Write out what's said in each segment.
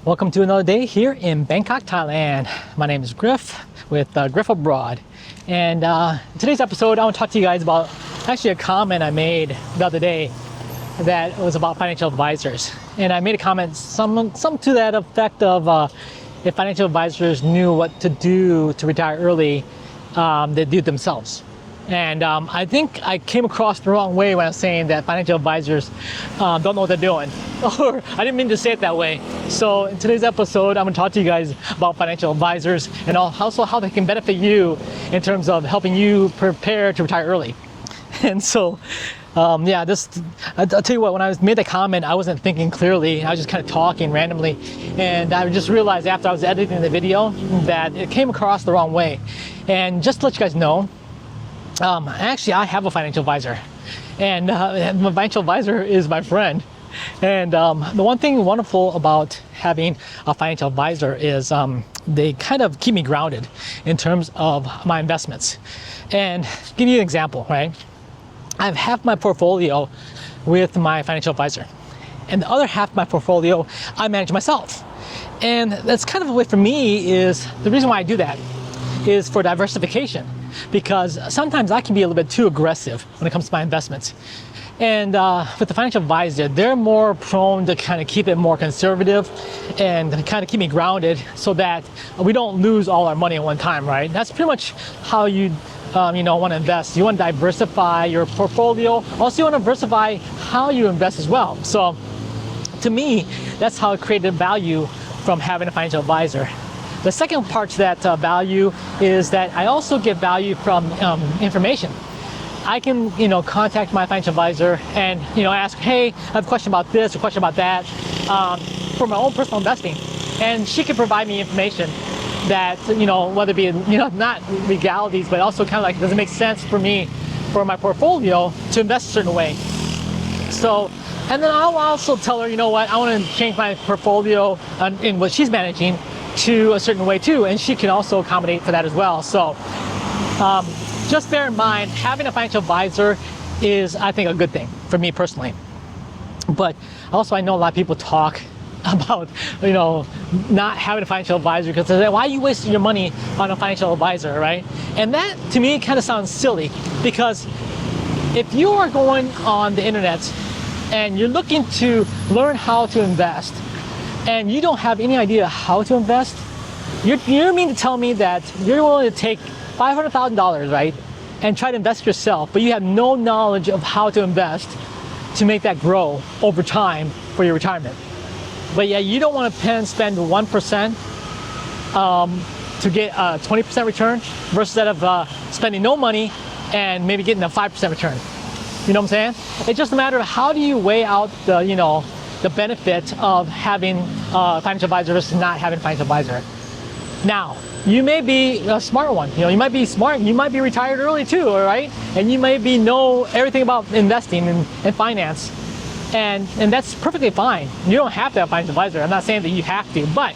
Welcome to another day here in Bangkok, Thailand. My name is Griff with Griff Abroad. And in today's episode, I want to talk to you guys about actually a comment I made the other day that was about financial advisors. And I made a comment, some to that effect of if financial advisors knew what to do to retire early, they'd do it themselves. And I think I came across the wrong way when I was saying that financial advisors don't know what they're doing. Or I didn't mean to say it that way. So in today's episode, I'm going to talk to you guys about financial advisors and also how they can benefit you in terms of helping you prepare to retire early. And so, I'll tell you what, when I made the comment, I wasn't thinking clearly. I was just kind of talking randomly. And I just realized after I was editing the video that it came across the wrong way. And just to let you guys know, actually, I have a financial advisor, and my financial advisor is my friend. And the one thing wonderful about having a financial advisor is they kind of keep me grounded in terms of my investments. And give you an example, right? I have half my portfolio with my financial advisor, and the other half of my portfolio I manage myself. And that's kind of a way for me is the reason why I do that is for diversification. Because sometimes I can be a little bit too aggressive when it comes to my investments. And with the financial advisor, they're more prone to kind of keep it more conservative and kind of keep me grounded so that we don't lose all our money at one time, right? That's pretty much how you want to invest. You want to diversify your portfolio. Also, you want to diversify how you invest as well. So to me, that's how I created value from having a financial advisor. The second part to that value is that I also get value from information. I can, contact my financial advisor and, ask, hey, I have a question about this or question about that for my own personal investing. And she can provide me information that, whether it be, not legalities, but also kind of like, does it make sense for me, for my portfolio to invest a certain way? So, and then I'll also tell her, I want to change my portfolio in what she's managing to a certain way too, and she can also accommodate for that as well. So just bear in mind, having a financial advisor is, I think, a good thing for me personally. But also I know a lot of people talk about not having a financial advisor because they say, why are you wasting your money on a financial advisor, right? And that to me kind of sounds silly, because if you are going on the internet and you're looking to learn how to invest and you don't have any idea how to invest, you mean to tell me that you're willing to take $500,000, right, and try to invest yourself, but you have no knowledge of how to invest to make that grow over time for your retirement. But yeah, you don't want to spend 1% to get a 20% return versus that of spending no money and maybe getting a 5% return. You know what I'm saying? It's just a matter of how do you weigh out the benefit of having a financial advisor versus not having a financial advisor. Now, you may be a smart one. You might be smart. You might be retired early too, all right? And you may know everything about investing and finance. And that's perfectly fine. You don't have to have a financial advisor. I'm not saying that you have to, but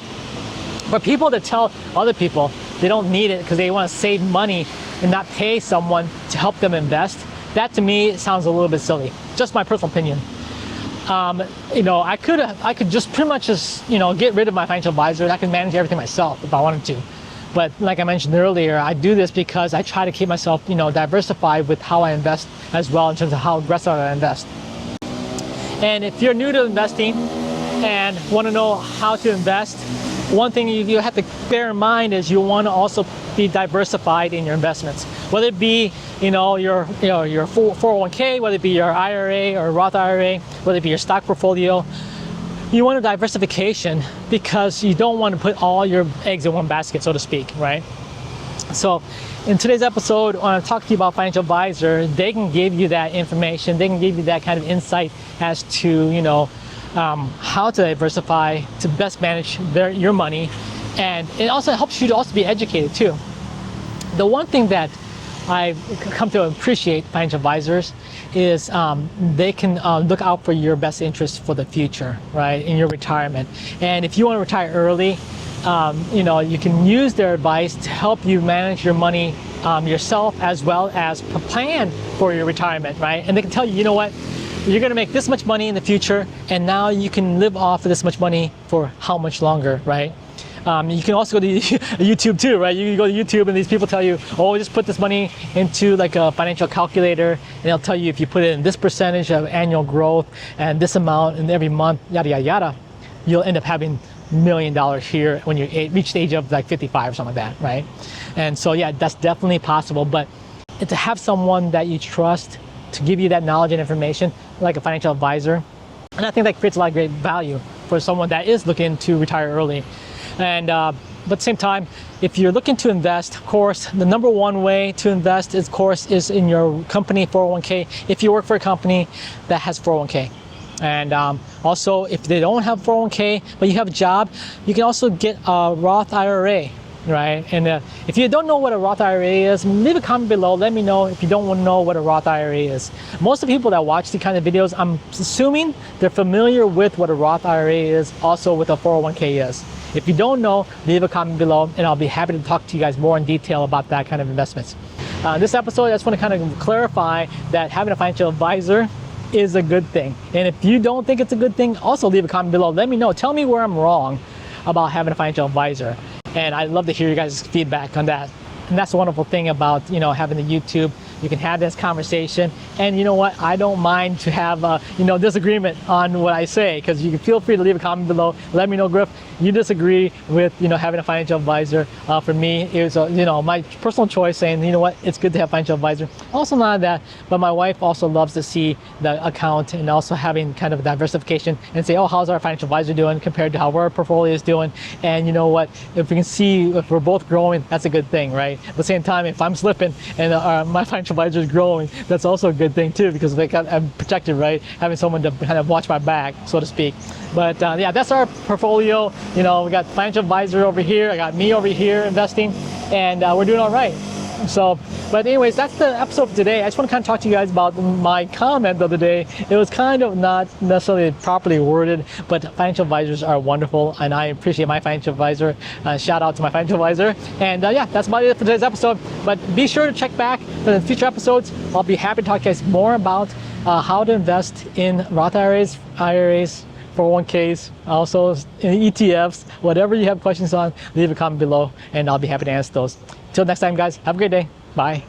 for people that tell other people they don't need it because they want to save money and not pay someone to help them invest, that to me sounds a little bit silly. Just my personal opinion. I could just pretty much get rid of my financial advisor and I can manage everything myself if I wanted to. But like I mentioned earlier, I do this because I try to keep myself, diversified with how I invest as well in terms of how aggressive I invest. And if you're new to investing and want to know how to invest, one thing you have to bear in mind is you want to also be diversified in your investments. Whether it be your 401k, whether it be your IRA or Roth IRA, whether it be your stock portfolio, you want a diversification because you don't want to put all your eggs in one basket, so to speak, right? So in today's episode, I want to talk to you about financial advisor. They can give you that information. They can give you that kind of insight as to how to diversify to best manage your money, and it also helps you to also be educated too. The one thing that I've come to appreciate financial advisors is they can look out for your best interests for the future, right, in your retirement. And if you want to retire early, you can use their advice to help you manage your money yourself, as well as plan for your retirement, right? And they can tell you, you're gonna make this much money in the future, and now you can live off of this much money for how much longer, right? You can also go to YouTube too, right? You can go to YouTube and these people tell you, oh, just put this money into like a financial calculator, and they'll tell you if you put it in this percentage of annual growth and this amount in every month, yada, yada, yada, you'll end up having $1 million here when you reach the age of like 55 or something like that, right? And so yeah, that's definitely possible, but to have someone that you trust to give you that knowledge and information, like a financial advisor, and I think that creates a lot of great value for someone that is looking to retire early. And but at the same time, if you're looking to invest, of course, the number one way to invest, of course, is in your company 401k. If you work for a company that has 401k. And also, if they don't have 401k, but you have a job, you can also get a Roth IRA, right? And if you don't know what a Roth IRA is, leave a comment below. Let me know if you don't want to know what a Roth IRA is. Most of the people that watch these kind of videos, I'm assuming they're familiar with what a Roth IRA is, also what a 401k is. If you don't know, leave a comment below, and I'll be happy to talk to you guys more in detail about that kind of investments. This episode, I just want to kind of clarify that having a financial advisor is a good thing. And if you don't think it's a good thing, also leave a comment below. Let me know. Tell me where I'm wrong about having a financial advisor. And I'd love to hear you guys' feedback on that. And that's the wonderful thing about, you know, having the YouTube. You can have this conversation, and you know what? I don't mind to have disagreement on what I say, because you can feel free to leave a comment below. Let me know, Griff, you disagree with having a financial advisor. For me, it was my personal choice, saying, you know what, it's good to have a financial advisor. Also not that, but my wife also loves to see the account and also having kind of a diversification and say, oh, how's our financial advisor doing compared to how our portfolio is doing? And you know what? If we can see if we're both growing, that's a good thing, right? At the same time, if I'm slipping and my financial advisor is growing, that's also a good thing too, because I'm protected, right? Having someone to kind of watch my back, so to speak. But yeah, that's our portfolio. You know, we got financial advisor over here, I got me over here investing, and we're doing all right. So, but anyways, that's the episode for today. I just want to kind of talk to you guys about my comment the other day. It was kind of not necessarily properly worded, but financial advisors are wonderful, and I appreciate my financial advisor. Shout out to my financial advisor. And yeah, that's about it for today's episode. But be sure to check back for the future episodes. I'll be happy to talk to you guys more about how to invest in Roth IRAs, 401ks, also in ETFs. Whatever you have questions on, leave a comment below, and I'll be happy to answer those. Till next time, guys, have a great day. Bye.